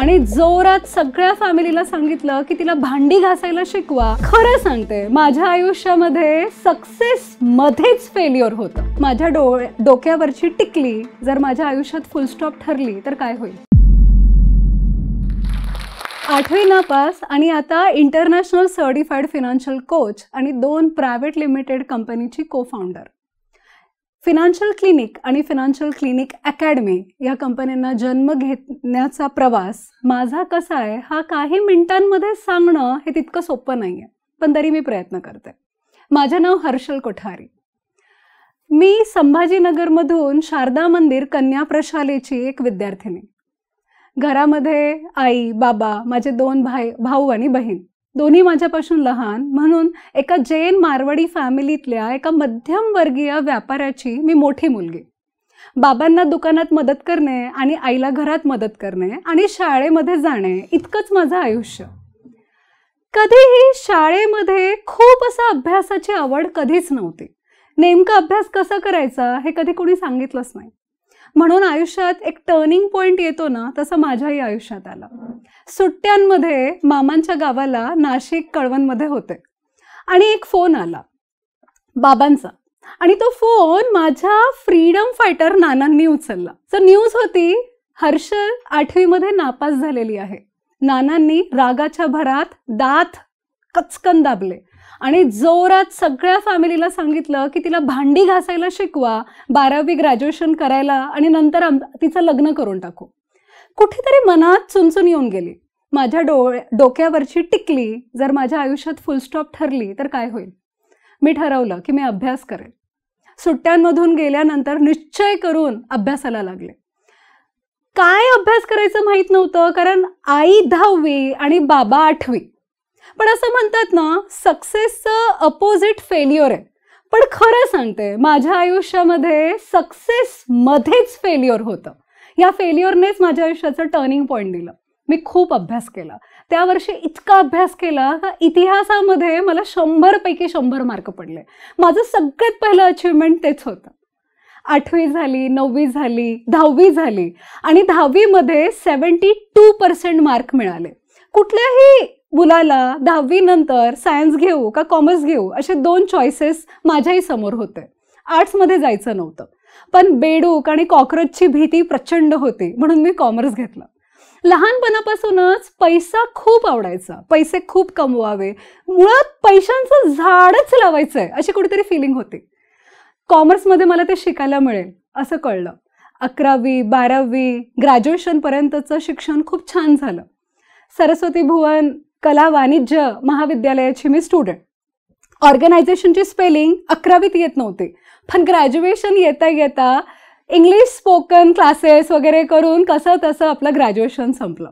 आणि जोरात सगळ्या फॅमिलीला सांगितलं की तिला भांडी घासायला शिकवा. खरं सांगते, माझ्या आयुष्यामध्ये सक्सेस मध्येच फेल्युअर होतं. माझ्या डोक्यावरची टिकली जर माझ्या आयुष्यात फुल स्टॉप ठरली तर काय होईल. 8वी नापास आणि आता इंटरनॅशनल सर्टिफाईड फायनान्शियल कोच आणि 2 प्रायव्हेट लिमिटेड कंपनीची को फाउंडर. फिनान्शियल क्लिनिक आणि फिनान्शियल क्लिनिक अकॅडमी या कंपन्यांना जन्म घेण्याचा प्रवास माझा कसा आहे हा काही मिनिटांमध्ये सांगणं हे तितकं सोपं नाही आहे, पण तरी मी प्रयत्न करते. माझे नाव हर्षल कोठारी. मी संभाजीनगरमधून शारदा मंदिर कन्या प्रशालेची एक विद्यार्थिनी. घरामध्ये आई, बाबा, माझे 2 भाऊ आणि बहीण, दोन्ही माझ्यापासून लहान, म्हणून एका जैन मारवाडी फॅमिलीतल्या एका मध्यमवर्गीय व्यापाऱ्याची मी मोठी मुलगी. बाबांना दुकानात मदत करणे आणि आईला घरात मदत करणे आणि शाळेमध्ये जाणे इतकंच माझं आयुष्य. कधीही शाळेमध्ये खूप असं अभ्यासाची आवड कधीच नव्हती. नेमका अभ्यास कसा करायचा हे कधी कोणी सांगितलंच नाही. म्हणून आयुष्यात एक टर्निंग पॉइंट येतो ना, तसं माझ्याही आयुष्यात आला. सुट्ट्यांमध्ये मामांच्या गावाला नाशिक कळवणमध्ये होते आणि एक फोन आला बाबांचा, आणि तो फोन माझ्या फ्रीडम फायटर नानांनी उचलला. तर न्यूज होती, हर्षल 8वी मध्ये नापास झालेली आहे. नानांनी रागाच्या भरात दात कचकन दाबले आणि जोरात सगळ्या फॅमिलीला सांगितलं की तिला भांडी घासायला शिकवा, 12वी ग्रॅज्युएशन करायला आणि नंतर तिचं लग्न करून टाकू. कुठेतरी मनात चुनचुन येऊन गेली. माझ्या डोक्यावरची टिकली जर माझ्या आयुष्यात फुल स्टॉप ठरली तर काय होईल. मी ठरवलं की मी अभ्यास करेल. सुट्ट्यांमधून गेल्यानंतर निश्चय करून अभ्यासाला लागले. काय अभ्यास करायचं माहीत नव्हतं, कारण आई 10वी आणि बाबा 8वी. पण असं म्हणतात ना, सक्सेसचं अपोजिट फेल्युअर आहे. पण खरं सांगते, माझ्या आयुष्यामध्ये सक्सेस मध्येच फेल्युअर होतं. या फेल्युअरनेच माझ्या आयुष्याचं टर्निंग पॉईंट दिलं. मी खूप अभ्यास केला. त्या वर्षी इतका अभ्यास केला का इतिहासामध्ये मला 100 पैकी 100 मार्क पडले. माझं सगळ्यात पहिलं अचिव्हमेंट तेच होतं. 8वी झाली, 9वी झाली, 10वी झाली आणि 10वी मध्ये 72% मार्क मिळाले. कुठल्याही मुलाला 10वी नंतर सायन्स घेऊ का कॉमर्स घेऊ असे 2 चॉईसेस माझ्याही समोर होते. आर्ट्समध्ये जायचं नव्हतं, पण बेडूक आणि कॉकरोचची भीती प्रचंड होती, म्हणून मी कॉमर्स घेतलं. लहानपणापासूनच पैसा खूप आवडायचा, पैसे खूप कमवावे, मुळात पैशांचं झाडच लावायचं आहे अशी कुठेतरी फिलिंग होती. कॉमर्समध्ये मला ते शिकायला मिळेल असं कळलं. 11वी, 12वी, ग्रॅज्युएशनपर्यंतचं शिक्षण खूप छान झालं. सरस्वती भुवन कला वाणिज्य महाविद्यालयाची मी स्टुडंट. ऑर्गनायझेशनची स्पेलिंग 11वीत येत नव्हती, पण ग्रॅज्युएशन येता येता इंग्लिश स्पोकन क्लासेस वगैरे करून कसं तसं आपलं ग्रॅज्युएशन संपलं.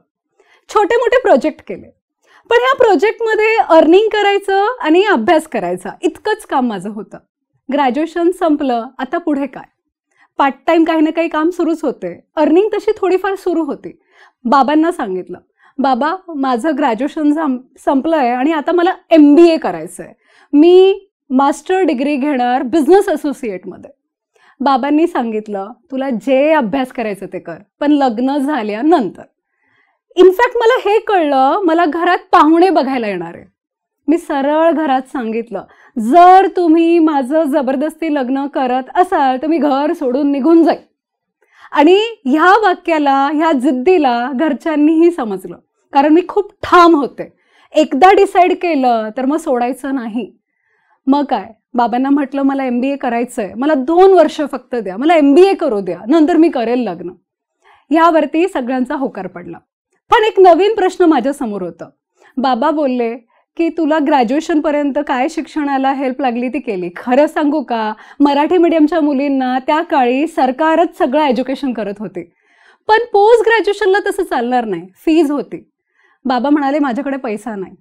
छोटे मोठे प्रोजेक्ट केले, पण ह्या प्रोजेक्टमध्ये अर्निंग करायचं आणि अभ्यास करायचा इतकंच काम माझं होतं. ग्रॅज्युएशन संपलं, आता पुढे काय. पार्ट टाईम काही ना काही काम सुरूच होते. अर्निंग तशी थोडीफार सुरू होती. बाबांना सांगितलं, बाबा माझं ग्रॅज्युएशन संपलं आहे आणि आता मला MBA करायचं आहे. मी मास्टर डिग्री घेणार बिझनेस असोसिएटमध्ये. बाबांनी सांगितलं, तुला जे अभ्यास करायचं ते कर, पण लग्न झाल्यानंतर. इनफॅक्ट मला हे कळलं, मला घरात पाहुणे बघायला येणार आहे. मी सरळ घरात सांगितलं, जर तुम्ही माझं जबरदस्ती लग्न करत असाल तर मी घर सोडून निघून जाईल. आणि ह्या वाक्याला, ह्या जिद्दीला घरच्यांनीही समजलं, कारण मी खूप ठाम होते. एकदा डिसाईड केलं तर मग सोडायचं नाही. मग काय, बाबांना म्हटलं मला MBA करायचं आहे, मला 2 वर्ष फक्त द्या, मला MBA करू द्या, नंतर मी करेल लग्न. यावरती सगळ्यांचा होकार पडला. पण एक नवीन प्रश्न माझ्यासमोर होतं. बाबा बोलले की तुला ग्रॅज्युएशनपर्यंत काय शिक्षणाला हेल्प लागली ती केली. खरं सांगू का, मराठी मीडियमच्या मुलींना त्या काळी सरकारच सगळं एज्युकेशन करत होते, पण पोस्ट ग्रॅज्युएशनला तसं चालणार नाही, फीज होती. बाबा म्हणाले माझ्याकडे पैसा नाही.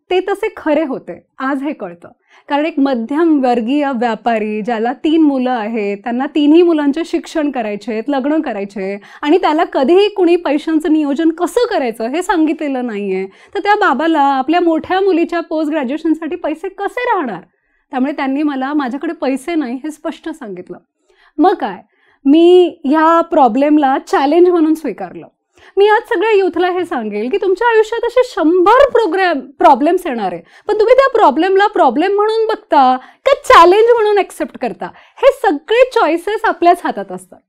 ते तसे खरे होते. आज हे कळतं, कारण एक मध्यमवर्गीय व्यापारी ज्याला 3 मुलं आहेत, त्यांना 3ही मुलांचे शिक्षण करायचे, लग्न करायचे, आणि त्याला कधीही कुणी पैशांचं नियोजन कसं करायचं हे सांगितलेलं नाही आहे, तर त्या बाबाला आपल्या मोठ्या मुलीच्या पोस्ट ग्रॅज्युएशनसाठी पैसे कसे राहणार. त्यामुळे त्यांनी मला माझ्याकडे पैसे नाही हे स्पष्ट सांगितलं. मग काय, मी ह्या प्रॉब्लेमला चॅलेंज म्हणून स्वीकारलं. मी आज सगळ्या युथला हे सांगेल की तुमच्या आयुष्यात असे 100 प्रॉब्लेम्स येणार आहे, पण तुम्ही त्या प्रॉब्लेमला प्रॉब्लेम म्हणून बघता का चॅलेंज म्हणून एक्सेप्ट करता, हे सगळे चॉईसेस आपल्याच हातात असतात.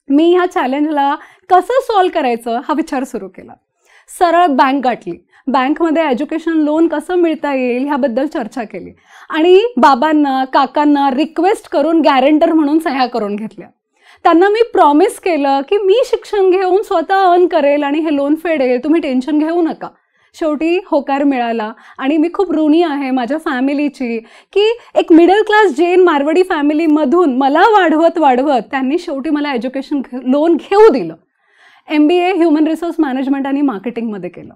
मी ह्या चॅलेंजला कसं सॉल्व्ह करायचं हा विचार सुरू केला. सरळ बँक गाठली, बँकमध्ये एज्युकेशन लोन कसं मिळता येईल ह्याबद्दल चर्चा केली आणि बाबांना काकांना रिक्वेस्ट करून गॅरेंटर म्हणून सह्या करून घेतल्या. त्यांना मी प्रॉमिस केलं की मी शिक्षण घेऊन स्वतः अर्न करेल आणि हे लोन फेडेल, तुम्ही टेन्शन घेऊ नका. शेवटी होकार मिळाला आणि मी खूप ऋणी आहे माझ्या फॅमिलीची की एक मिडल क्लास जैन मारवाडी फॅमिलीमधून मला वाढवत त्यांनी शेवटी मला एज्युकेशन लोन घेऊ दिलं. MBA ह्युमन रिसोर्स मॅनेजमेंट आणि मार्केटिंगमध्ये केलं.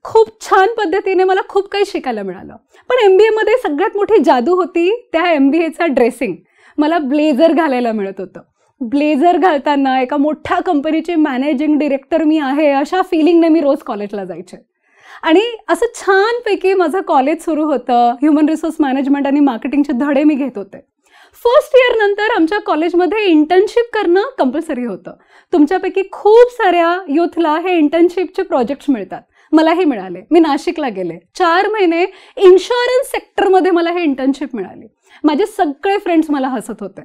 खूप छान पद्धतीने मला खूप काही शिकायला मिळालं. पण MBAमध्ये सगळ्यात मोठी जादू होती त्या MBAचा ड्रेसिंग. मला ब्लेझर घालायला मिळत होतं. ब्लेझर घालताना एका मोठ्या कंपनीचे मॅनेजिंग डिरेक्टर मी आहे अशा फिलिंगने मी रोज कॉलेजला जायचे आणि असं छानपैकी माझं कॉलेज सुरू होतं. ह्युमन रिसोर्स मॅनेजमेंट आणि मार्केटिंगचे धडे मी घेत होते. फर्स्ट इयर नंतर आमच्या कॉलेजमध्ये इंटर्नशिप करणं कंपल्सरी होतं. तुमच्यापैकी खूप साऱ्या युथला हे इंटर्नशिपचे प्रोजेक्ट्स मिळतात. मलाही मिळाले. मी नाशिकला गेले. 4 महिने इन्शुरन्स सेक्टरमध्ये मला हे इंटर्नशिप मिळाली. माझे सगळे फ्रेंड्स मला हसत होते.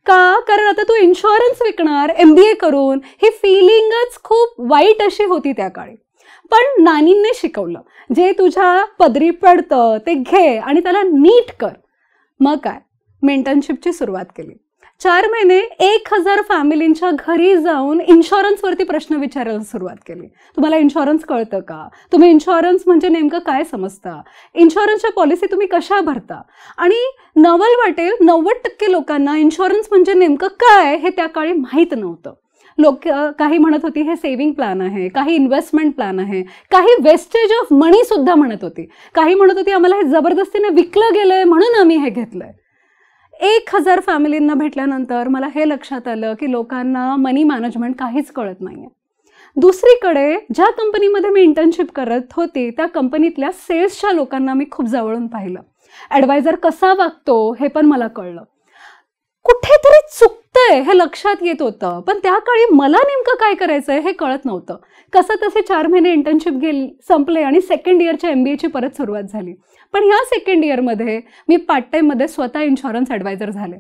का? कारण आता तू इन्शुरन्स विकणार MBA करून, ही फिलिंगच खूप वाईट अशी होती त्या काळी. पण नानींनी शिकवलं, जे तुझ्या पदरी पडतं ते घे आणि त्याला नीट कर. मग काय, मी इंटर्नशिपची सुरुवात केली. 4 महिने 1000 फॅमिलींच्या घरी जाऊन इन्शुरन्सवरती प्रश्न विचारायला सुरुवात केली. तुम्हाला इन्शुरन्स कळतं का? तुम्ही इन्शुरन्स म्हणजे नेमकं काय समजता? इन्शुरन्सच्या पॉलिसी तुम्ही कशा भरता? आणि नवल वाटेल 90% लोकांना इन्शुरन्स म्हणजे नेमकं काय हे त्या काळी माहीत नव्हतं. लोक काही म्हणत होती हे सेव्हिंग प्लॅन आहे, काही इन्व्हेस्टमेंट प्लॅन आहे, काही वेस्टेज ऑफ मनी सुद्धा म्हणत होती. काही म्हणत होती आम्हाला हे जबरदस्तीने विकलं गेलंय म्हणून आम्ही हे घेतलंय. 1000 फॅमिलींना भेटल्यानंतर मला हे लक्षात आलं की लोकांना मनी मॅनेजमेंट काहीच कळत नाही आहे. दुसरीकडे ज्या कंपनीमध्ये मी इंटर्नशिप करत होती त्या कंपनीतल्या सेल्सच्या लोकांना मी खूप जवळून पाहिलं. ॲडवायझर कसा वागतो हे पण मला कळलं. कुठेतरी चुकतंय हे लक्षात येत होतं, पण त्या काळी मला नेमकं काय करायचंय हे कळत नव्हतं. कसं तसे 4 महिने इंटर्नशिप संपले आणि सेकंड इयरच्या MBAची परत सुरुवात झाली. पण ह्या सेकंड इयरमध्ये मी पार्ट टाईममध्ये स्वतः इन्शुरन्स ॲडवायझर झाले.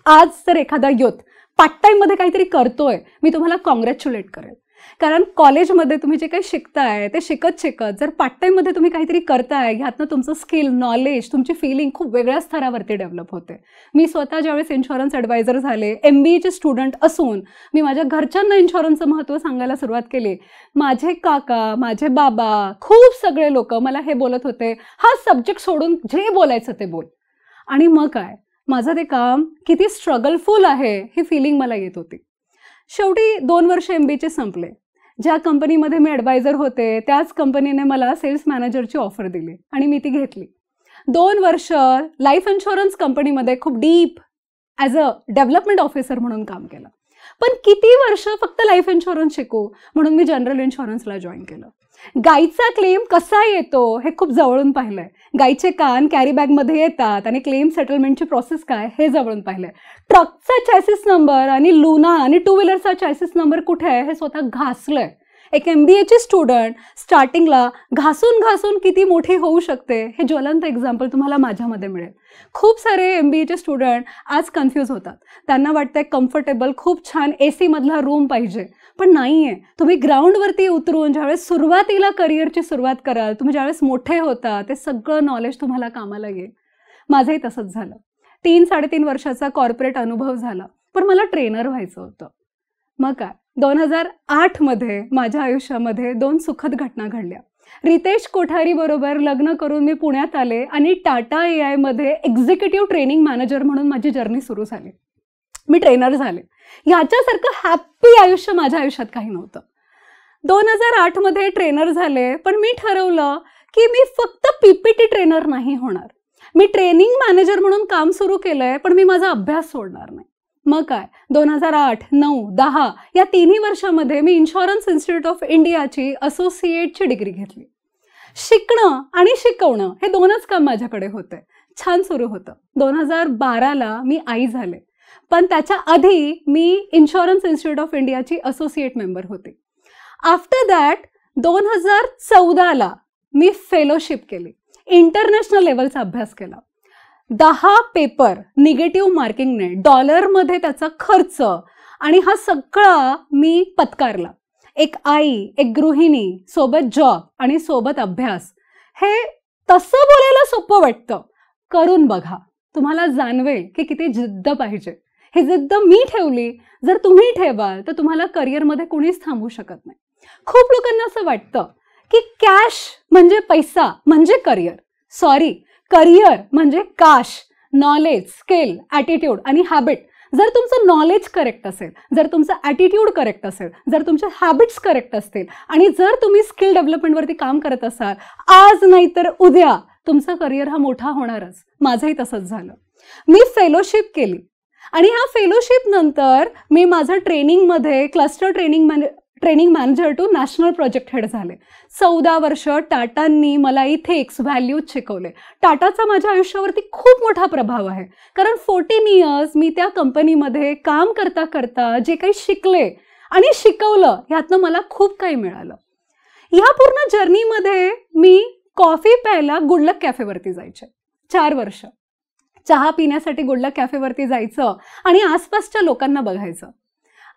आज जर एखादा युथ पार्ट टाईममध्ये काहीतरी करतोय, मी तुम्हाला कॉंग्रॅच्युलेट करेल. कारण कॉलेजमध्ये तुम्ही जे काही शिकताय ते शिकत जर पार्ट टाईममध्ये तुम्ही काहीतरी करताय, ह्यातनं तुमचं स्किल, नॉलेज, तुमची फिलिंग खूप वेगळ्या स्तरावरती डेव्हलप होते. मी स्वतः ज्यावेळेस इन्शुरन्स ॲडवायझर झाले, MBAचे स्टुडंट असून मी माझ्या घरच्यांना इन्शुरन्सचं महत्त्व सांगायला सुरुवात केली. माझे काका, माझे बाबा, खूप सगळे लोक मला हे बोलत होते, हा सब्जेक्ट सोडून जे बोलायचं ते बोल. आणि मग काय, माझं ते काम किती स्ट्रगलफुल आहे ही फिलिंग मला येत होती. शेवटी 2 वर्ष MBAचे संपले. ज्या कंपनीमध्ये मी ॲडवायझर होते त्याच कंपनीने मला सेल्स मॅनेजरची ऑफर दिली आणि मी ती घेतली. 2 वर्ष लाईफ इन्शुरन्स कंपनीमध्ये खूप deep as a development officer म्हणून काम केलं. पण किती वर्ष फक्त लाईफ इन्शुरन्स शिकू म्हणून मी जनरल इन्शुरन्सला जॉईन केलं. गाईचा क्लेम कसा येतो हे खूप जवळून पाहिलंय. गाईचे कान कॅरी बॅगमध्ये येतात आणि क्लेम सेटलमेंटची प्रोसेस काय हे जवळून पाहिलंय. ट्रकचा चॅसिस नंबर आणि लुना आणि 2 व्हीलरचा चॅसिस नंबर कुठे आहे हे स्वतः घासलंय. एक MBAची स्टुडंट स्टार्टिंगला घासून किती मोठी होऊ शकते हे ज्वलंत एक्झाम्पल तुम्हाला माझ्यामध्ये मिळेल. खूप सारे MBAचे स्टुडंट आज कन्फ्यूज होतात. त्यांना वाटतंय कम्फर्टेबल खूप छान AC मधला रूम पाहिजे, पण नाही आहे. तुम्ही ग्राउंडवरती उतरून ज्यावेळेस सुरुवातीला करिअरची सुरुवात कराल, तुम्ही ज्यावेळेस मोठे होता ते सगळं नॉलेज तुम्हाला कामाला येईल. माझंही तसंच झालं. 3-3.5 वर्षाचा कॉर्पोरेट अनुभव झाला, पण मला ट्रेनर व्हायचं होतं. मग काय, 2008मध्ये माझ्या आयुष्यामध्ये 2 सुखद घटना घडल्या. रितेश कोठारी बरोबर लग्न करून मी पुण्यात आले आणि टाटा AIमध्ये एक्झिक्युटिव्ह ट्रेनिंग मॅनेजर म्हणून माझी जर्नी सुरू झाली. मी ट्रेनर झाले. ह्याच्यासारखं हॅप्पी आयुष्य माझ्या आयुष्यात काही नव्हतं. 2008मध्ये ट्रेनर झाले, पण मी ठरवलं की मी फक्त PPT ट्रेनर नाही होणार. मी ट्रेनिंग मॅनेजर म्हणून काम सुरू केलंय, पण मी माझा अभ्यास सोडणार नाही. मग काय, 2008, 9, 10 या 3 वर्षामध्ये मी इन्शुरन्स इन्स्टिट्यूट ऑफ इंडियाची असोसिएटची डिग्री घेतली. शिकणं आणि शिकवणं हे 2च काम माझ्याकडे होते. छान सुरू होतं. 2012ला मी आई झाले, पण त्याच्या आधी मी इन्शुरन्स इन्स्टिट्यूट ऑफ इंडियाची असोसिएट मेंबर होते. आफ्टर दॅट 2014ला मी फेलोशिप केली, इंटरनॅशनल लेवलचा अभ्यास केला. 10 पेपर निगेटिव्ह मार्किंगने, डॉलरमध्ये त्याचा खर्च, आणि हा सगळा मी पत्कारला. एक आई, एक गृहिणी, सोबत जॉब आणि सोबत अभ्यास. हे तसं बोलायला सोपं वाटतं, करून बघा, तुम्हाला जाणवेल की किती जिद्द पाहिजे. ही जिद्द मी ठेवली, जर तुम्ही ठेवाल तर तुम्हाला करिअरमध्ये कुणीच थांबवू शकत नाही. खूप लोकांना असं वाटतं की कॅश म्हणजे पैसा म्हणजे करिअर. सॉरी, करिअर म्हणजे काश, नॉलेज, स्किल, ॲटिट्यूड आणि हॅबिट. जर तुमचं नॉलेज करेक्ट असेल, जर तुमचं ॲटिट्यूड करेक्ट असेल, जर तुमचे हॅबिट्स करेक्ट असतील, आणि जर तुम्ही स्किल डेव्हलपमेंटवरती काम करत असाल, आज नाही तर उद्या तुमचं करिअर हा मोठा होणारच. माझंही तसंच झालं. मी फेलोशिप केली, आणि ह्या फेलोशिप नंतर मी माझं ट्रेनिंगमध्ये cluster training manager to national project head झाले. 14 वर्ष टाटांनी मला इथिक्स, व्हॅल्यूज शिकवले. टाटाचा माझ्या आयुष्यावरती खूप मोठा प्रभाव आहे, कारण 14 इयर्स मी त्या कंपनीमध्ये काम करता करता जे काही शिकले आणि शिकवलं, ह्यातनं मला खूप काही मिळालं. ह्या पूर्ण जर्नीमध्ये मी कॉफी प्यायला गुडलक कॅफेवरती जायचे. 4 वर्ष चहा पिण्यासाठी गुडलक कॅफेवरती जायचं आणि आसपासच्या लोकांना बघायचं.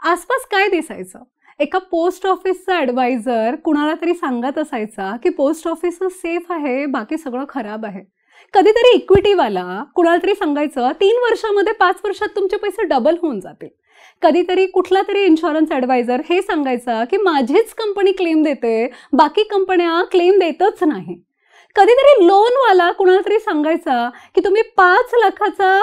आसपास काय दिसायचं? एका पोस्ट ऑफिसचा ॲडवायझर कुणाला तरी सांगत असायचा की पोस्ट ऑफिस सेफ आहे, बाकी सगळं खराब आहे. कधीतरी इक्विटीवाला कुणाला तरी सांगायचं 3 वर्षामध्ये 5 वर्षात तुमचे पैसे डबल होऊन जातील. कधीतरी कुठला तरी इन्शुरन्स ॲडवायझर हे सांगायचा की माझीच कंपनी क्लेम देते, बाकी कंपन्या क्लेम देतच नाही. कधीतरी लोनवाला कुणाला तरी सांगायचा की तुम्ही 5 लाखाचा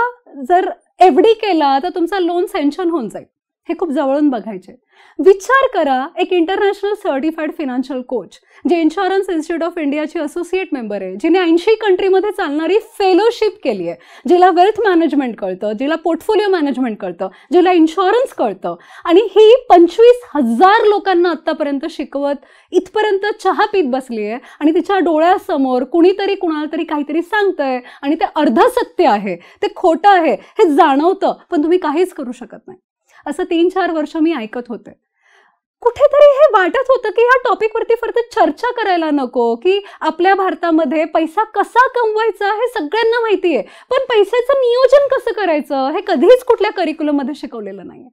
जर FD केला तर तुमचा लोन सँक्शन होऊन जाईल. हे खूप जवळून बघायचे. विचार करा, एक इंटरनॅशनल सर्टिफाईड फायनान्शियल कोच, जे इन्शुरन्स इन्स्टिट्यूट ऑफ इंडियाची असोसिएट मेंबर आहे, जिने 80 कंट्रीमध्ये चालणारी फेलोशिप केली आहे, जिला वेल्थ मॅनेजमेंट कळतं, जिला पोर्टफोलिओ मॅनेजमेंट कळतं, जिला इन्शुरन्स कळतं, आणि ही 25,000 लोकांना आत्तापर्यंत शिकवत इथपर्यंत चहा पीत बसली आहे, आणि तिच्या डोळ्यासमोर कुणीतरी कुणाला तरी काहीतरी सांगतंय आणि ते अर्धसत्य आहे, ते खोटं आहे हे जाणवतं, पण तुम्ही काहीच करू शकत नाही. असं 3-4 वर्ष मी ऐकत होते. कुठेतरी हे वाटत होतं की ह्या टॉपिकवरती फक्त चर्चा करायला नको, की आपल्या भारतामध्ये पैसा कसा कमवायचा हे सगळ्यांना माहिती आहे, पण पैशाचं नियोजन कसं करायचं हे कधीच कुठल्या करिक्युलममध्ये शिकवलेलं नाही.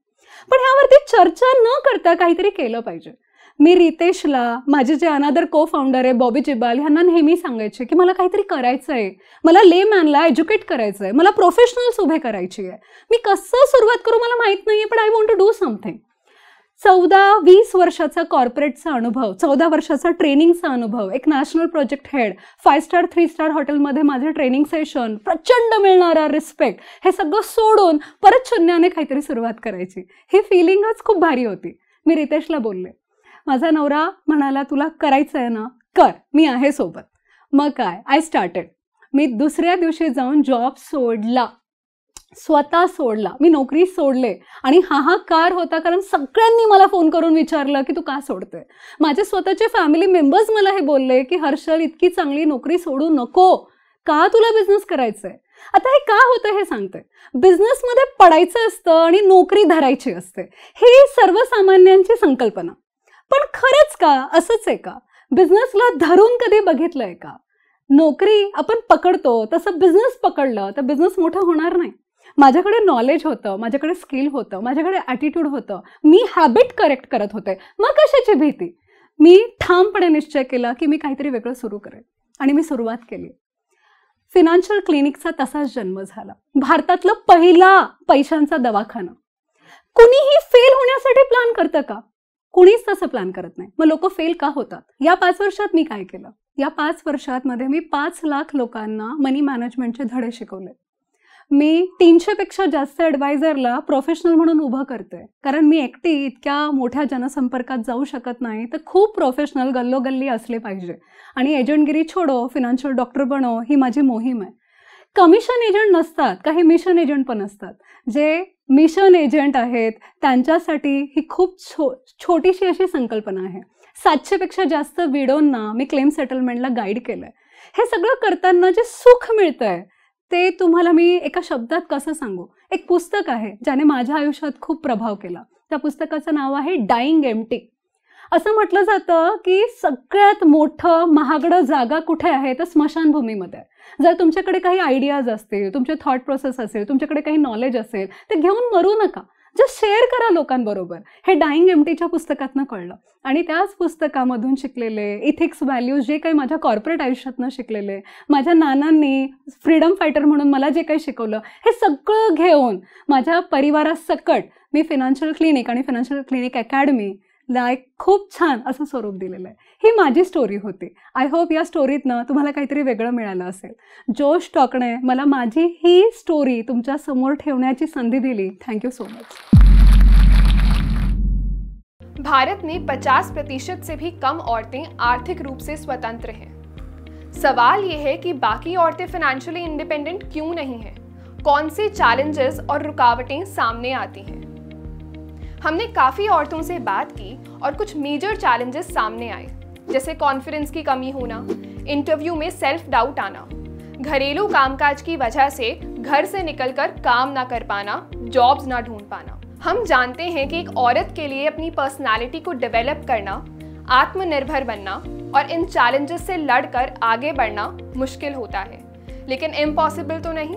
पण ह्यावरती चर्चा न करता काहीतरी केलं पाहिजे. मी रितेशला, माझे जे अनादर को फाउंडर आहे बॉबी जिबाल, ह्यांना नेहमी सांगायचे की मला काहीतरी करायचं आहे, मला लेमॅनला एज्युकेट करायचं आहे, मला प्रोफेशनल्स उभे करायची आहे. मी कसं सुरुवात करू मला माहीत नाही आहे, पण I want to do something. 14-20 वर्षाचा कॉर्पोरेटचा अनुभव, 14 वर्षाचा ट्रेनिंगचा अनुभव, एक national project head, 5 star 3 star हॉटेलमध्ये माझे ट्रेनिंग सेशन, प्रचंड मिळणारा रिस्पेक्ट, हे सगळं सोडून परत शून्याने काहीतरी सुरुवात करायची. ही फिलिंगच खूप भारी होती. मी रितेशला बोलले. माझा नवरा म्हणाला तुला करायचं आहे ना, कर, मी आहे सोबत. मग काय, आय स्टार्टेड. मी दुसऱ्या दिवशी जाऊन जॉब सोडला, स्वतः सोडला. मी नोकरी सोडले, आणि हाहाकार होता, कारण सगळ्यांनी मला फोन करून विचारलं की तू का सोडते. माझे स्वतःचे फॅमिली मेंबर्स मला हे बोलले की हर्षल, इतकी चांगली नोकरी सोडू नको, का तुला बिझनेस करायचं आहे. आता हे का होतं हे सांगते. बिझनेसमध्ये पडायचं असतं आणि नोकरी धरायची असते, ही सर्वसामान्यांची संकल्पना. पण खरंच का असंच आहे का? बिझनेसला धरून कधी बघितलंय का? नोकरी आपण पकडतो तसं बिझनेस पकडलं तर बिझनेस मोठं होणार नाही. माझ्याकडे नॉलेज होतं, माझ्याकडे स्किल होतं, माझ्याकडे ॲटिट्यूड होतं, मी हॅबिट करेक्ट करत होते, मग कशाची भीती. मी ठामपणे निश्चय केला की मी काहीतरी वेगळं सुरू करेन, आणि मी सुरुवात केली. फिनान्शियल क्लिनिकचा तसाच जन्म झाला. भारतातलं पहिला पैशांचा दवाखाना. कुणीही फेल होण्यासाठी प्लॅन करतं का? कुणीच तसं प्लॅन करत नाही. मग लोक फेल का होतात? या 5 वर्षात मी काय केलं? या 5 वर्षात मध्ये मी 5 लाख लोकांना मनी मॅनेजमेंटचे धडे शिकवले. मी 300 पेक्षा जास्त ॲडवायझरला प्रोफेशनल म्हणून उभं करते, कारण मी एकटी इतक्या मोठ्या जनसंपर्कात जाऊ शकत नाही. तर खूप प्रोफेशनल गल्लोगल्ली असले पाहिजे, आणि एजंटगिरी छोडो, फिनान्शियल डॉक्टर बनो, ही माझी मोहीम आहे. कमिशन एजंट नसतात, काही मिशन एजंट पण असतात. जे मिशन एजंट आहेत त्यांच्यासाठी ही खूप छोटीशी अशी संकल्पना आहे. 700 पेक्षा जास्त विडोंना मी क्लेम सेटलमेंटला गाईड केलं आहे. हे सगळं करताना जे सुख मिळतं आहे ते तुम्हाला मी एका शब्दात कसं सांगू. एक पुस्तक आहे ज्याने माझ्या आयुष्यात खूप प्रभाव केला. त्या पुस्तकाचं नाव आहे डाईंग एम्प्टी. असं म्हटलं जातं की सगळ्यात मोठं महागडं जागा कुठे आहे तर स्मशानभूमीमध्ये आहे. जर तुमच्याकडे काही आयडियाज असतील, तुमचे थॉट प्रोसेस असेल, तुमच्याकडे काही नॉलेज असेल, ते घेऊन मरू नका, जस्ट शेअर करा लोकांबरोबर. हे डाईंग एम्प्टीच्या पुस्तकातनं कळलं आणि त्याच पुस्तकामधून शिकलेले इथिक्स, व्हॅल्यूज जे काही माझ्या कॉर्पोरेट आयुष्यातनं शिकलेले, माझ्या नानांनी फ्रीडम फायटर म्हणून मला जे काही शिकवलं, हे सगळं घेऊन माझ्या परिवारासकट मी फिनान्शियल क्लिनिक आणि फिनान्शियल क्लिनिक अकॅडमी एक खूप छान असं स्वरूप दिलेलं आहे. ही माझी स्टोरी होती. आय होप या स्टोरीतनं तुम्हाला काहीतरी वेगळं मिळालं असेल. जोश टॉकने मला माझी ही स्टोरी तुमच्या समोर ठेवण्याची संधी दिली. Thank you so much. भारत में 50% से भी कम औरतें आर्थिक रूप से स्वतंत्र हैं। सवाल ये है कि बाकी औरतें फाइनेंशियली इंडिपेंडेंट क्यों नहीं हैं? कौन से चैलेंजेस और रुकावटें सामने आती हैं? हमने काफ़ी औरतों से बात की और कुछ मेजर चैलेंजेस सामने आए, जैसे कॉन्फिडेंस की कमी होना, इंटरव्यू में सेल्फ डाउट आना, घरेलू कामकाज की वजह से घर से निकलकर काम ना कर पाना, जॉब्स ना ढूंढ पाना। हम जानते हैं कि एक औरत के लिए अपनी पर्सनालिटी को डेवलप करना, आत्मनिर्भर बनना और इन चैलेंजेस से लड़कर आगे बढ़ना मुश्किल होता है, लेकिन इम्पॉसिबल तो नहीं।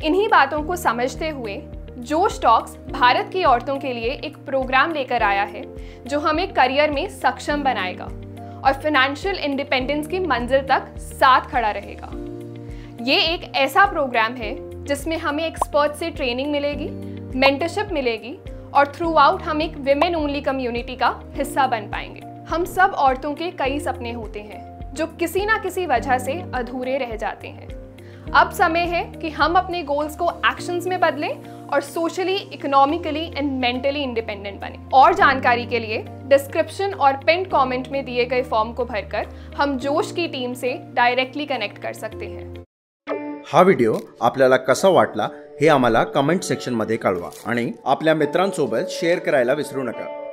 इन्हीं बातों को समझते हुए जोश टॉक्स भारत की औरतों के लिए एक प्रोग्राम लेकर आया है जो हमें करियर में सक्षम बनाएगा और फाइनेंशियल इंडिपेंडेंस की मंजिल तक साथ खड़ा रहेगा। ये एक ऐसा प्रोग्राम है जिसमें हमें एक्सपर्ट से ट्रेनिंग मिलेगी, मेंटरशिप मिलेगी और थ्रू आउट हम एक विमेन ओनली कम्युनिटी का हिस्सा बन पाएंगे। हम सब औरतों के कई सपने होते हैं जो किसी ना किसी वजह से अधूरे रह जाते हैं। अब समय है कि हम अपने गोल्स को एक्शंस में बदलें और socially, economically end mentally independent बने। और जानकारी के लिए डिस्क्रिप्शन और पिन कमेंट में दिए गए फॉर्म को भरकर हम जोश की टीम से डायरेक्टली कनेक्ट कर सकते हैं। हा व्हिडिओ आपल्याला कसा वाटला हे आम्हाला कमेंट सेक्शनमध्ये कळवा आणि आपल्या मित्रांसोबत शेअर करायला विसरू नका.